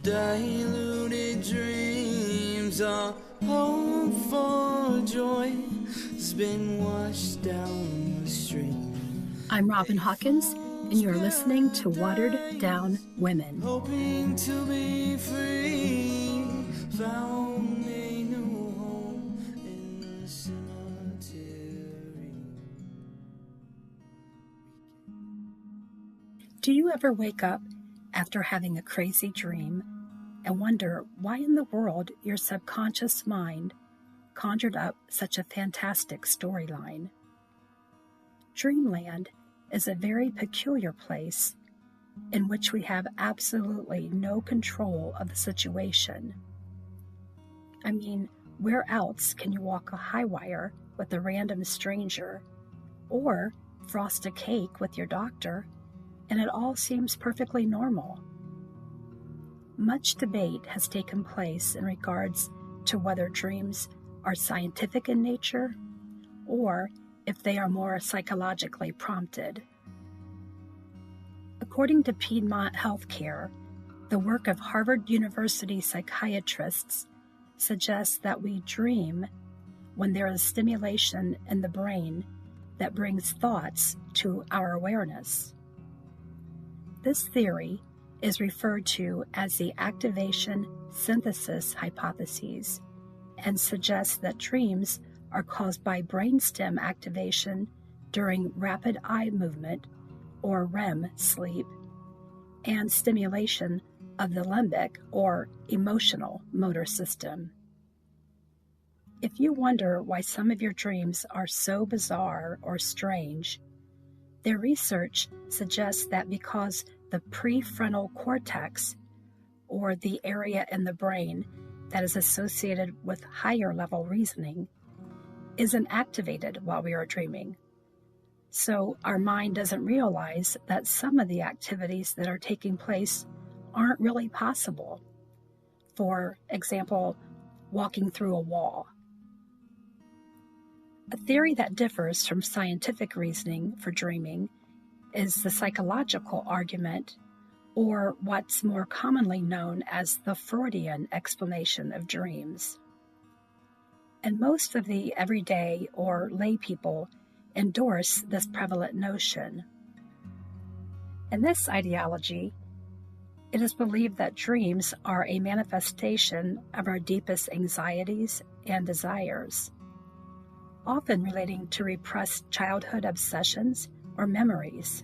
Diluted dreams are hope for joy has been washed down the stream. I'm Robin Hawkins, and you're listening to Watered Down Women. Hoping to be free, found a new home in the cemetery. Do you ever wake up after having a crazy dream and wonder why in the world your subconscious mind conjured up such a fantastic storyline? Dreamland is a very peculiar place in which we have absolutely no control of the situation. I mean, where else can you walk a high wire with a random stranger or frost a cake with your doctor and it all seems perfectly normal? Much debate has taken place in regards to whether dreams are scientific in nature or if they are more psychologically prompted. According to Piedmont Healthcare, the work of Harvard University psychiatrists suggests that we dream when there is stimulation in the brain that brings thoughts to our awareness. This theory is referred to as the activation synthesis hypothesis and suggests that dreams are caused by brainstem activation during rapid eye movement or REM sleep and stimulation of the limbic or emotional motor system. If you wonder why some of your dreams are so bizarre or strange, their research suggests that because the prefrontal cortex, or the area in the brain that is associated with higher level reasoning, isn't activated while we are dreaming. So our mind doesn't realize that some of the activities that are taking place aren't really possible. For example, walking through a wall. A theory that differs from scientific reasoning for dreaming is the psychological argument, or what's more commonly known as the Freudian explanation of dreams. And most of the everyday or lay people endorse this prevalent notion. In this ideology, it is believed that dreams are a manifestation of our deepest anxieties and desires, often relating to repressed childhood obsessions or memories.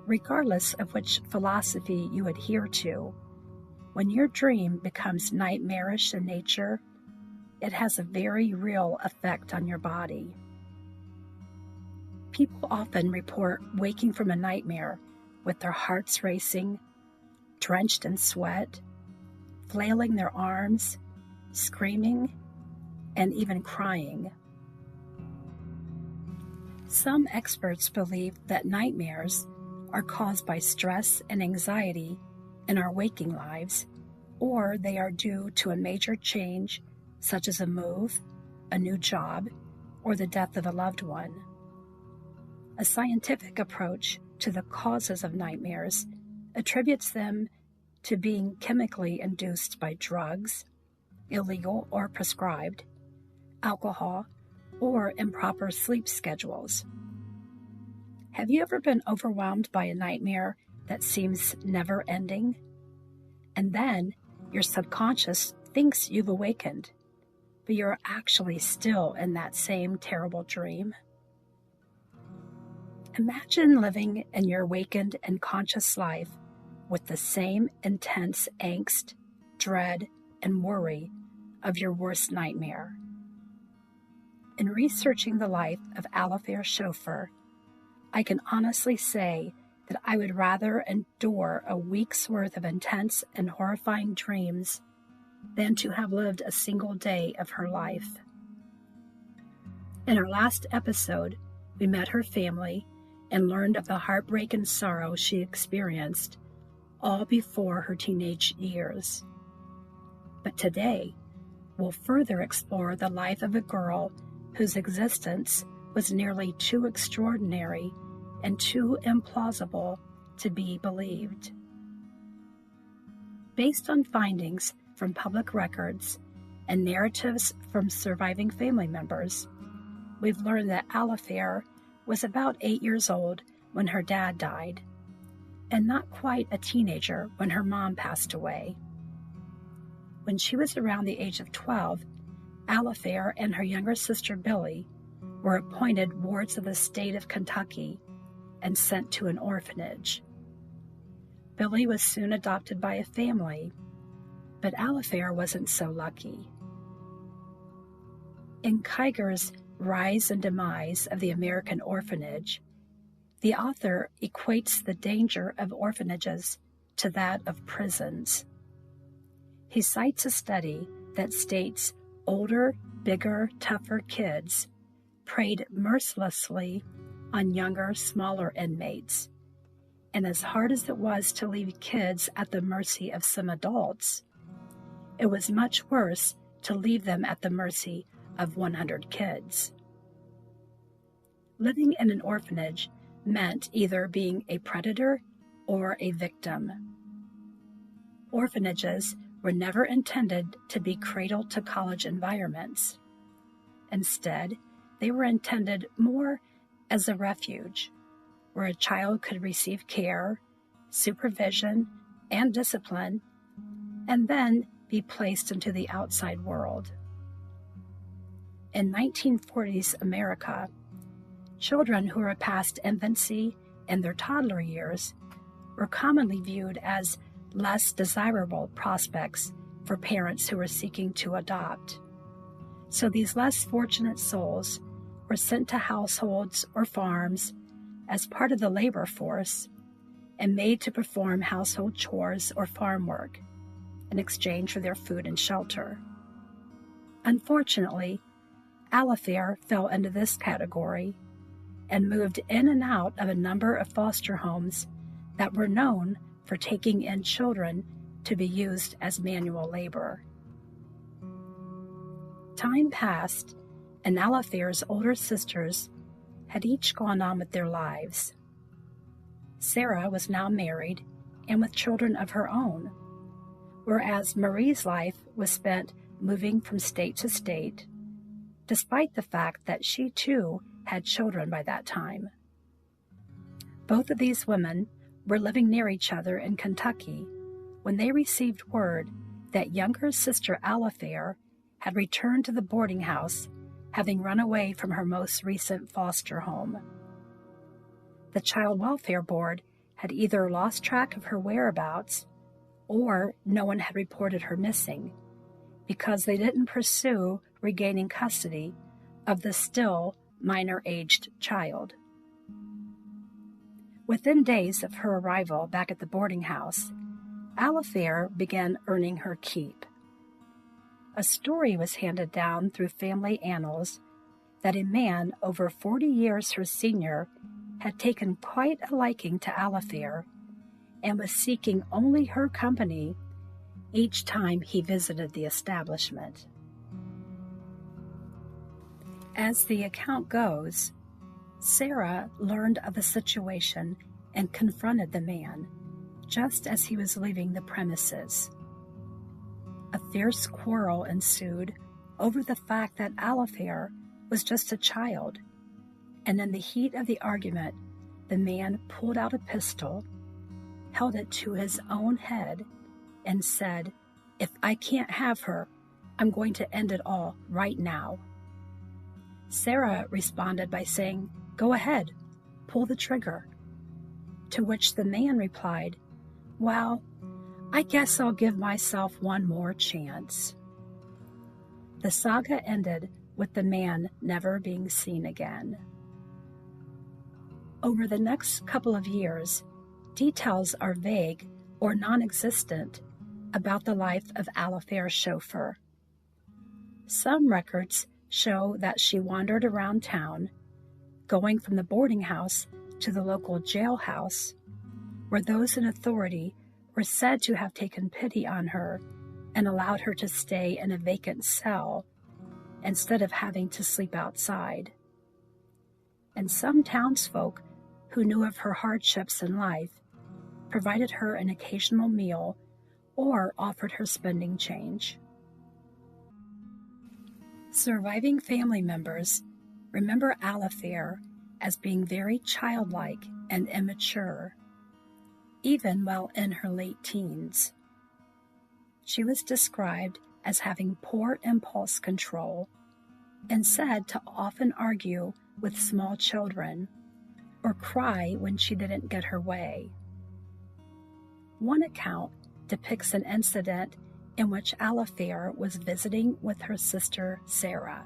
Regardless of which philosophy you adhere to, when your dream becomes nightmarish in nature, it has a very real effect on your body. People often report waking from a nightmare with their hearts racing, drenched in sweat, flailing their arms, screaming, and even crying. Some experts believe that nightmares are caused by stress and anxiety in our waking lives, or they are due to a major change such as a move, a new job, or the death of a loved one. A scientific approach to the causes of nightmares attributes them to being chemically induced by drugs, illegal or prescribed, alcohol, or improper sleep schedules. Have you ever been overwhelmed by a nightmare that seems never ending? And then your subconscious thinks you've awakened, but you're actually still in that same terrible dream? Imagine living in your awakened and conscious life with the same intense angst, dread, and worry of your worst nightmare. In researching the life of Alafair Schofer, I can honestly say that I would rather endure a week's worth of intense and horrifying dreams than to have lived a single day of her life. In our last episode, we met her family and learned of the heartbreak and sorrow she experienced, all before her teenage years. But today, we'll further explore the life of a girl whose existence was nearly too extraordinary and too implausible to be believed. Based on findings from public records and narratives from surviving family members, we've learned that Alifair was about 8 years old when her dad died, and not quite a teenager when her mom passed away. When she was around the age of 12, Alifair and her younger sister Billy were appointed wards of the state of Kentucky and sent to an orphanage. Billy was soon adopted by a family, but Alifair wasn't so lucky. In Kiger's Rise and Demise of the American Orphanage, the author equates the danger of orphanages to that of prisons. He cites a study that states older, bigger, tougher kids preyed mercilessly on younger, smaller inmates, and as hard as it was to leave kids at the mercy of some adults, it was much worse to leave them at the mercy of 100 kids. Living in an orphanage meant either being a predator or a victim. Orphanages were never intended to be cradle-to-college environments. Instead, they were intended more as a refuge, where a child could receive care, supervision, and discipline, and then be placed into the outside world. In 1940s America, children who were past infancy and their toddler years were commonly viewed as less desirable prospects for parents who were seeking to adopt. So these less fortunate souls were sent to households or farms as part of the labor force and made to perform household chores or farm work in exchange for their food and shelter. Unfortunately, Alifair fell into this category and moved in and out of a number of foster homes that were known for taking in children to be used as manual labor. Time passed, and Alifair's older sisters had each gone on with their lives. Sarah was now married and with children of her own, whereas Marie's life was spent moving from state to state, despite the fact that she too had children by that time. Both of these women were living near each other in Kentucky when they received word that younger sister Alifair had returned to the boarding house, having run away from her most recent foster home. The Child Welfare Board had either lost track of her whereabouts or no one had reported her missing because they didn't pursue regaining custody of the still minor-aged child. Within days of her arrival back at the boarding house, Alifair began earning her keep. A story was handed down through family annals that a man over 40 years her senior had taken quite a liking to Alifair and was seeking only her company each time he visited the establishment. As the account goes, Sarah learned of the situation and confronted the man just as he was leaving the premises. A fierce quarrel ensued over the fact that Alifair was just a child, and in the heat of the argument, the man pulled out a pistol, held it to his own head, and said, "If I can't have her, I'm going to end it all right now." Sarah responded by saying, "Go ahead, pull the trigger." To which the man replied, "Well, I guess I'll give myself one more chance." The saga ended with the man never being seen again. Over the next couple of years, details are vague or non-existent about the life of Alifair's chauffeur. Some records show that she wandered around town, going from the boarding house to the local jailhouse, where those in authority were said to have taken pity on her and allowed her to stay in a vacant cell instead of having to sleep outside. And some townsfolk who knew of her hardships in life provided her an occasional meal or offered her spending change. Surviving family members remember Alifair as being very childlike and immature, even while in her late teens. She was described as having poor impulse control and said to often argue with small children or cry when she didn't get her way. One account depicts an incident in which Alifair was visiting with her sister Sarah.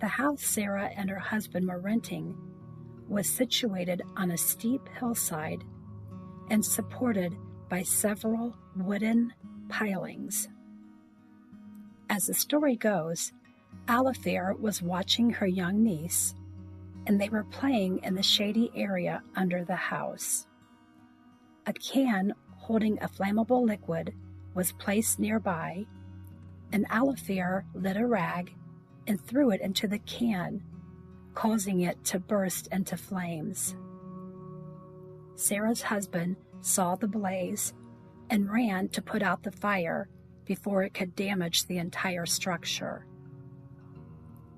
The house Sarah and her husband were renting was situated on a steep hillside and supported by several wooden pilings. As the story goes, Alifair was watching her young niece, and they were playing in the shady area under the house. A can holding a flammable liquid was placed nearby, and Alifair lit a rag and threw it into the can, causing it to burst into flames. Sarah's husband saw the blaze and ran to put out the fire before it could damage the entire structure.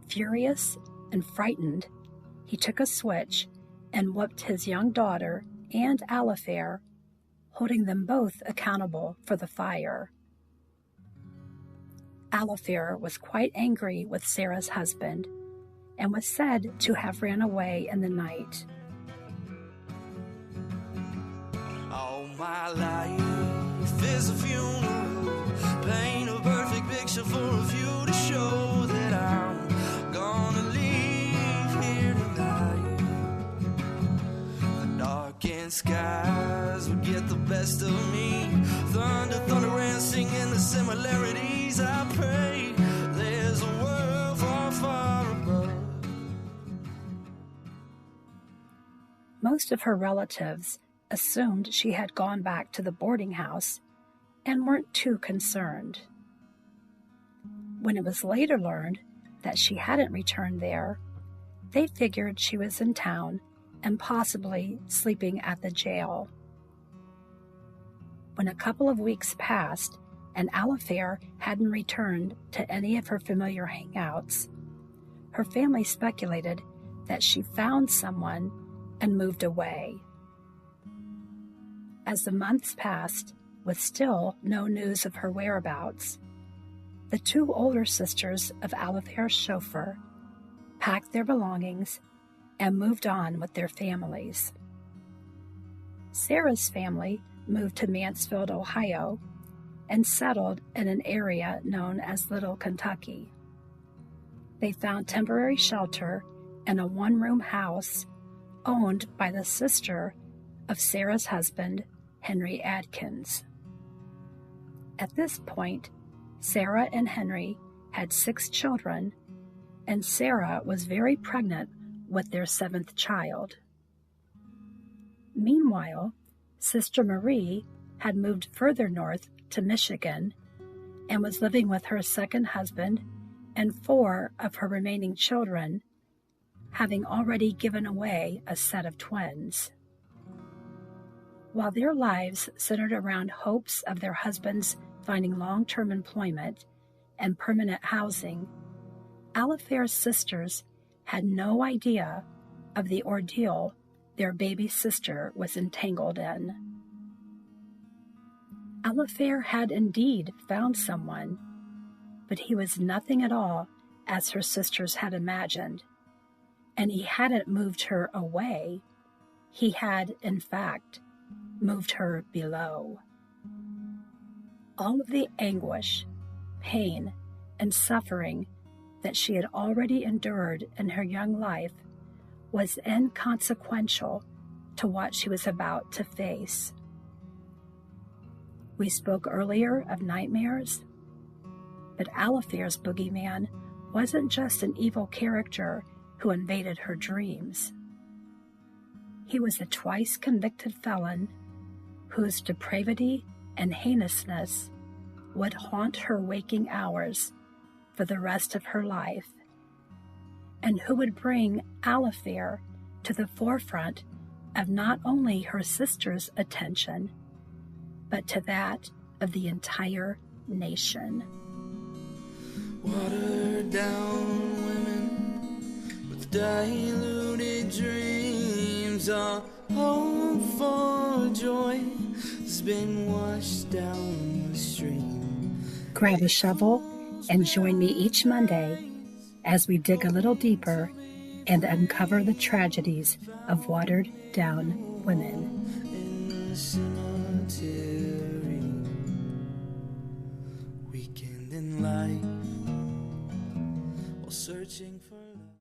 Furious and frightened, he took a switch and whipped his young daughter and Alifair, holding them both accountable for the fire. Alifair was quite angry with Sarah's husband and was said to have ran away in the night. All my life is a funeral, paint a perfect picture for a view to show that I'm gonna leave here tonight. The darkened skies would get the best of me, thunder and singing the similarities. I pray there's a world far, far above. Most of her relatives assumed she had gone back to the boarding house and weren't too concerned. When it was later learned that she hadn't returned there, they figured she was in town and possibly sleeping at the jail. When a couple of weeks passed and Alifair hadn't returned to any of her familiar hangouts, her family speculated that she found someone and moved away. As the months passed, with still no news of her whereabouts, the two older sisters of Alifair's chauffeur packed their belongings and moved on with their families. Sarah's family moved to Mansfield, Ohio, and settled in an area known as Little Kentucky. They found temporary shelter in a one-room house owned by the sister of Sarah's husband, Henry Adkins. At this point, Sarah and Henry had 6 children, and Sarah was very pregnant with their 7th child. Meanwhile, Sister Marie had moved further north to Michigan and was living with her second husband and 4 of her remaining children, having already given away a set of twins. While their lives centered around hopes of their husbands finding long-term employment and permanent housing, Alifair's sisters had no idea of the ordeal their baby sister was entangled in. Alifair had indeed found someone, but he was nothing at all as her sisters had imagined, and he hadn't moved her away. He had, in fact, moved her below. All of the anguish, pain, and suffering that she had already endured in her young life was inconsequential to what she was about to face. We spoke earlier of nightmares, but Alifair's boogeyman wasn't just an evil character who invaded her dreams. He was a twice convicted felon whose depravity and heinousness would haunt her waking hours for the rest of her life, and who would bring Alifair to the forefront of not only her sister's attention, but to that of the entire nation. Watered down women with diluted dreams. Our hope for joy has been washed down the stream. Grab a shovel and join me each Monday as we dig a little deeper and uncover the tragedies of watered down women. In the cemetery, weekend in life, while searching for